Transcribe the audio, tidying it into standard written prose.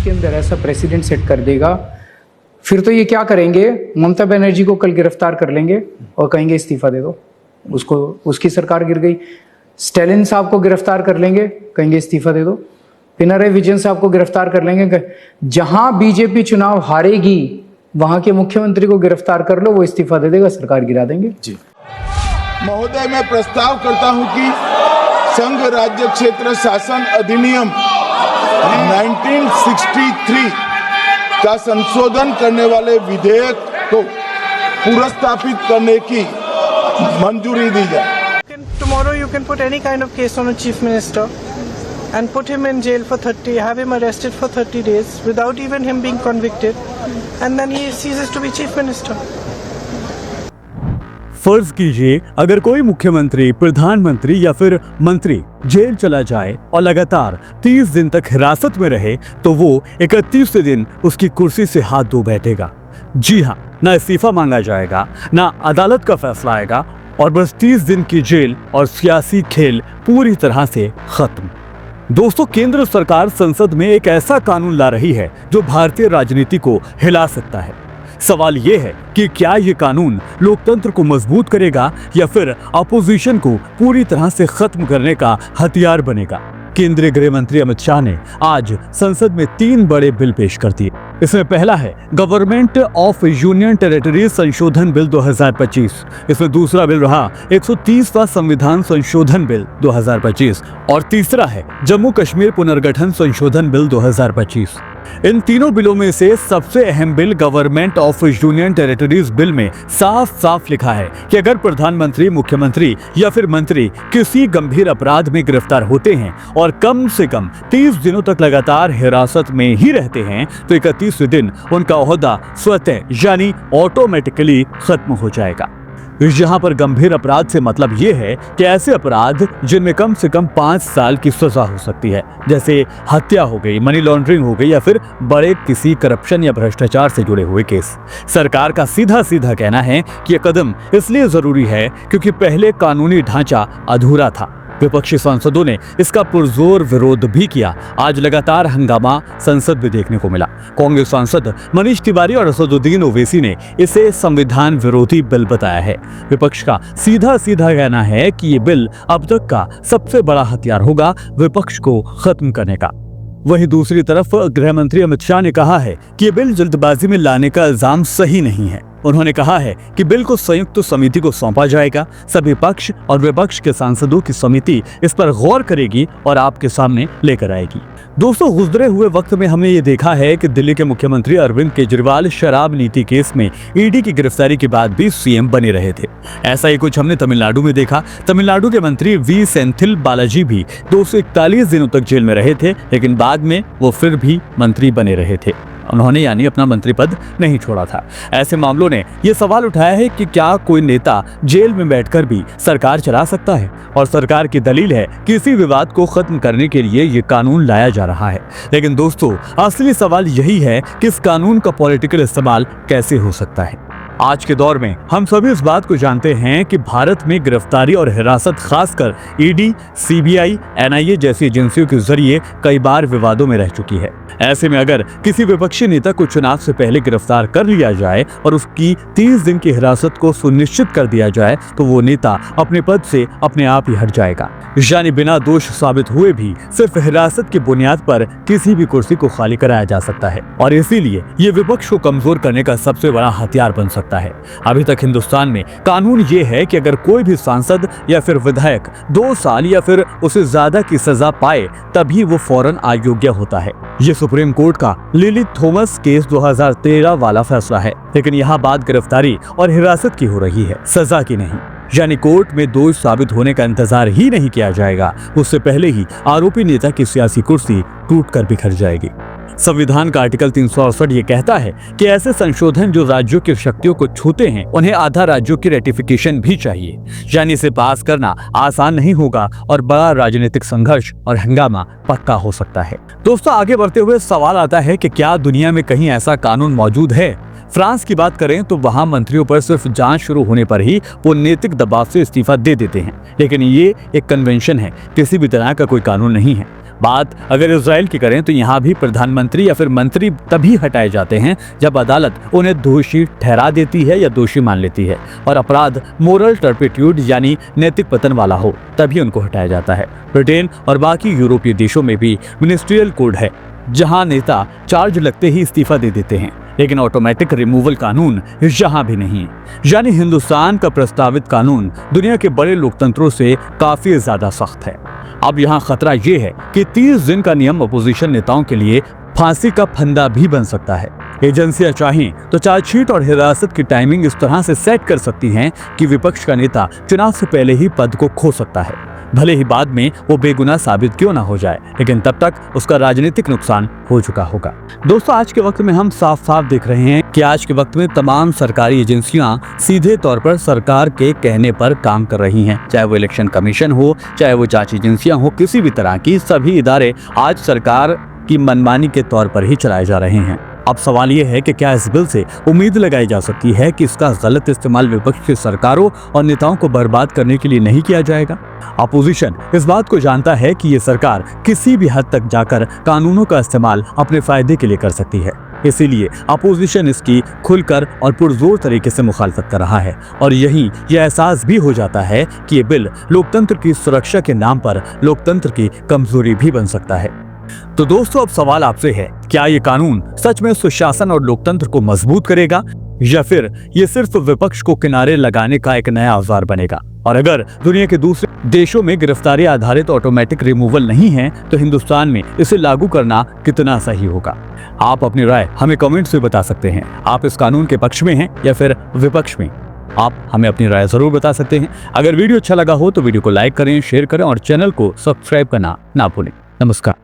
के अंदर ऐसा प्रेसिडेंट सेट कर देगा, फिर तो ये क्या करेंगे, ममता बनर्जी को कल गिरफ्तार कर लेंगे और कहेंगे इस्तीफा दे दो, उसको, उसकी सरकार गिर गई। स्टालिन साहब को गिरफ्तार कर लेंगे, कहेंगे इस्तीफा दे दो। पिनराई विजयन साहब को गिरफ्तार कर लेंगे। जहां बीजेपी चुनाव हारेगी वहां के मुख्यमंत्री को गिरफ्तार कर लो, वो इस्तीफा दे देगा, सरकार गिरा देंगे। जी महोदय, मैं प्रस्ताव करता हूं कि संघ राज्य क्षेत्र शासन अधिनियम 1963 का संशोधन करने वाले विधेयक को पुनर्स्थापित करने की मंजूरी दी जाए। Tomorrow you can put any kind of case on a chief minister and put him in jail for 30, have him arrested for 30 days without even him being convicted, and then he ceases to be chief minister. फर्ज कीजिए अगर कोई मुख्यमंत्री, प्रधानमंत्री या फिर मंत्री jail चला जाए और लगातार 30 दिन तक हिरासत में रहे, तो वो 31वें दिन उसकी कुर्सी से हाथ धो बैठेगा। जी हाँ, ना इस्तीफा मांगा जाएगा, ना अदालत का फैसला आएगा, और बस 30 दिन की जेल और सियासी खेल पूरी तरह से खत्म। दोस्तों, केंद्र सरकार संसद में एक ऐसा कानून ला रही है जो भारतीय राजनीति को हिला सकता है। सवाल ये है कि क्या ये कानून लोकतंत्र को मजबूत करेगा या फिर अपोजिशन को पूरी तरह से खत्म करने का हथियार बनेगा। केंद्रीय गृह मंत्री अमित शाह ने आज संसद में 3 बड़े बिल पेश कर दिए। इसमें पहला है गवर्नमेंट ऑफ यूनियन टेरिटरीज संशोधन बिल 2025। इसमें दूसरा बिल रहा 130वां संविधान संशोधन बिल 2025 और तीसरा है जम्मू कश्मीर पुनर्गठन संशोधन बिल 2025। इन तीनों बिलों में से सबसे अहम bill government of union territories bill में साफ साफ लिखा है कि अगर प्रधानमंत्री, मुख्यमंत्री या फिर मंत्री किसी गंभीर अपराध में गिरफ्तार होते हैं और कम से कम 30 दिनों तक लगातार हिरासत में ही रहते हैं, तो 31वें दिन उनका ओहदा स्वतः यानी ऑटोमेटिकली खत्म हो जाएगा। यहाँ पर गंभीर अपराध से मतलब ये है कि ऐसे अपराध जिनमें कम से कम 5 साल की सजा हो सकती है, जैसे हत्या हो गई, मनी लॉन्ड्रिंग हो गई या फिर बड़े किसी करप्शन या भ्रष्टाचार से जुड़े हुए केस। सरकार का सीधा सीधा कहना है कि यह कदम इसलिए जरूरी है क्योंकि पहले कानूनी ढांचा अधूरा था। विपक्षी सांसदों ने इसका पुरजोर विरोध भी किया। आज लगातार हंगामा संसद में देखने को मिला। कांग्रेस सांसद मनीष तिवारी और असदुद्दीन ओवैसी ने इसे संविधान विरोधी बिल बताया है। विपक्ष का सीधा सीधा कहना है कि ये बिल अब तक का सबसे बड़ा हथियार होगा विपक्ष को खत्म करने का। वहीं दूसरी तरफ गृह मंत्री अमित शाह ने कहा है कि ये बिल जल्दबाजी में लाने का इल्जाम सही नहीं है। उन्होंने कहा है कि बिल को संयुक्त समिति को सौंपा जाएगा। सभी पक्ष और विपक्ष के सांसदों की समिति इस पर गौर करेगी और आपके सामने लेकर आएगी। दोस्तों, गुजरे हुए वक्त में हमने ये देखा है कि दिल्ली के मुख्यमंत्री अरविंद केजरीवाल शराब नीति केस में ईडी की गिरफ्तारी के बाद भी सीएम बने रहे थे। ऐसा ही कुछ हमने तमिलनाडु में देखा। तमिलनाडु के मंत्री वी सेंथिल बालाजी भी 241 दिनों तक जेल में रहे थे, लेकिन बाद में वो फिर भी मंत्री बने रहे थे। उन्होंने यानी अपना मंत्री पद नहीं छोड़ा था। ऐसे मामलों ने ये सवाल उठाया है कि क्या कोई नेता जेल में बैठकर भी सरकार चला सकता है, और सरकार की दलील है कि इसी विवाद को खत्म करने के लिए ये कानून लाया जा रहा है। लेकिन दोस्तों, असली सवाल यही है कि इस कानून का पॉलिटिकल इस्तेमाल कैसे हो सकता है। आज के दौर में हम सभी इस बात को जानते हैं कि भारत में गिरफ्तारी और हिरासत खासकर ईडी, सीबीआई, एनआईए जैसी एजेंसियों के जरिए कई बार विवादों में रह चुकी है। ऐसे में अगर किसी विपक्षी नेता को चुनाव से पहले गिरफ्तार कर लिया जाए और उसकी 30 दिन की हिरासत को सुनिश्चित कर दिया जाए, तो वो नेता अपने पद से अपने आप ही हट जाएगा, यानी बिना दोष साबित हुए भी सिर्फ हिरासत की बुनियाद पर किसी भी कुर्सी को खाली कराया जा सकता है। और इसीलिए ये विपक्ष को कमजोर करने का सबसे बड़ा हथियार बन सकता है। अभी तक हिंदुस्तान में कानून ये है कि अगर कोई भी सांसद या फिर विधायक 2 साल या फिर उससे ज्यादा की सजा पाए, तभी वो फौरन अयोग्य होता है। ये सुप्रीम कोर्ट का लिली थॉमस केस 2013 वाला फैसला है। लेकिन यहाँ बात गिरफ्तारी और हिरासत की हो रही है, सजा की नहीं। यानी कोर्ट में दोष साबित होने का इंतजार ही नहीं किया जाएगा, उससे पहले ही आरोपी नेता की सियासी कुर्सी टूटकर बिखर जाएगी। संविधान का आर्टिकल 368 ये कहता है कि ऐसे संशोधन जो राज्यों की शक्तियों को छूते हैं, उन्हें आधा राज्यों की रेटिफिकेशन भी चाहिए। यानी इसे पास करना आसान नहीं होगा और बड़ा राजनीतिक संघर्ष और हंगामा पक्का हो सकता है। दोस्तों, आगे बढ़ते हुए सवाल आता है कि क्या दुनिया में कहीं ऐसा कानून मौजूद है। फ्रांस की बात करें तो वहां मंत्रियों पर सिर्फ जांच शुरू होने पर ही वो नैतिक दबाव से इस्तीफा दे देते हैं। लेकिन ये एक कन्वेंशन है, किसी भी तरह का कोई कानून नहीं है। बात अगर इजराइल की करें तो यहाँ भी प्रधानमंत्री या फिर मंत्री तभी हटाए जाते हैं जब अदालत उन्हें दोषी ठहरा देती है या दोषी मान लेती है और अपराध मोरल टर्पिट्यूड यानी नैतिक पतन वाला हो, तभी उनको हटाया जाता है। ब्रिटेन और बाकी यूरोपीय देशों में भी मिनिस्ट्रियल कोड है जहां नेता चार्ज लगते ही इस्तीफा दे देते हैं, लेकिन ऑटोमेटिक रिमूवल कानून यहाँ भी नहीं है। यानी हिंदुस्तान का प्रस्तावित कानून दुनिया के बड़े लोकतंत्रों से काफी ज्यादा सख्त है। अब यहाँ खतरा ये है कि 30 दिन का नियम अपोजिशन नेताओं के लिए फांसी का फंदा भी बन सकता है। एजेंसियां चाहें तो चार्जशीट और हिरासत की टाइमिंग इस तरह से सेट कर सकती हैं कि विपक्ष का नेता चुनाव से पहले ही पद को खो सकता है, भले ही बाद में वो बेगुनाह साबित क्यों ना हो जाए, लेकिन तब तक उसका राजनीतिक नुकसान हो चुका होगा। दोस्तों, आज के वक्त में हम साफ साफ देख रहे हैं कि आज के वक्त में तमाम सरकारी एजेंसियां सीधे तौर पर सरकार के कहने पर काम कर रही हैं, चाहे वो इलेक्शन कमीशन हो, चाहे वो जांच एजेंसियां हो, किसी भी तरह की सभी इदारे आज सरकार की मनमानी के तौर पर ही चलाए जा रहे हैं। अब सवाल ये है कि क्या इस बिल से उम्मीद लगाई जा सकती है कि इसका गलत इस्तेमाल विपक्ष की सरकारों और नेताओं को बर्बाद करने के लिए नहीं किया जाएगा? अपोजिशन इस बात को जानता है कि ये सरकार किसी भी हद तक जाकर कानूनों का इस्तेमाल अपने फायदे के लिए कर सकती है, इसीलिए अपोजिशन इसकी खुलकर और पुरजोर तरीके से मुखालफत कर रहा है और यही यह एहसास भी हो जाता है कि ये बिल लोकतंत्र की सुरक्षा के नाम पर लोकतंत्र की कमजोरी भी बन सकता है। तो दोस्तों, अब सवाल आपसे है, क्या ये कानून सच में सुशासन और लोकतंत्र को मजबूत करेगा या फिर ये सिर्फ विपक्ष को किनारे लगाने का एक नया औजार बनेगा? और अगर दुनिया के दूसरे देशों में गिरफ्तारी आधारित ऑटोमेटिक रिमूवल नहीं है तो हिंदुस्तान में इसे लागू करना कितना सही होगा? आप अपनी राय हमें कमेंट्स में बता सकते हैं। आप इस कानून के पक्ष में हैं या फिर विपक्ष में? आप हमें अपनी राय जरूर बता सकते हैं। अगर वीडियो अच्छा लगा हो तो वीडियो को लाइक करें, शेयर करें और चैनल को सब्सक्राइब करना ना भूलें। नमस्कार।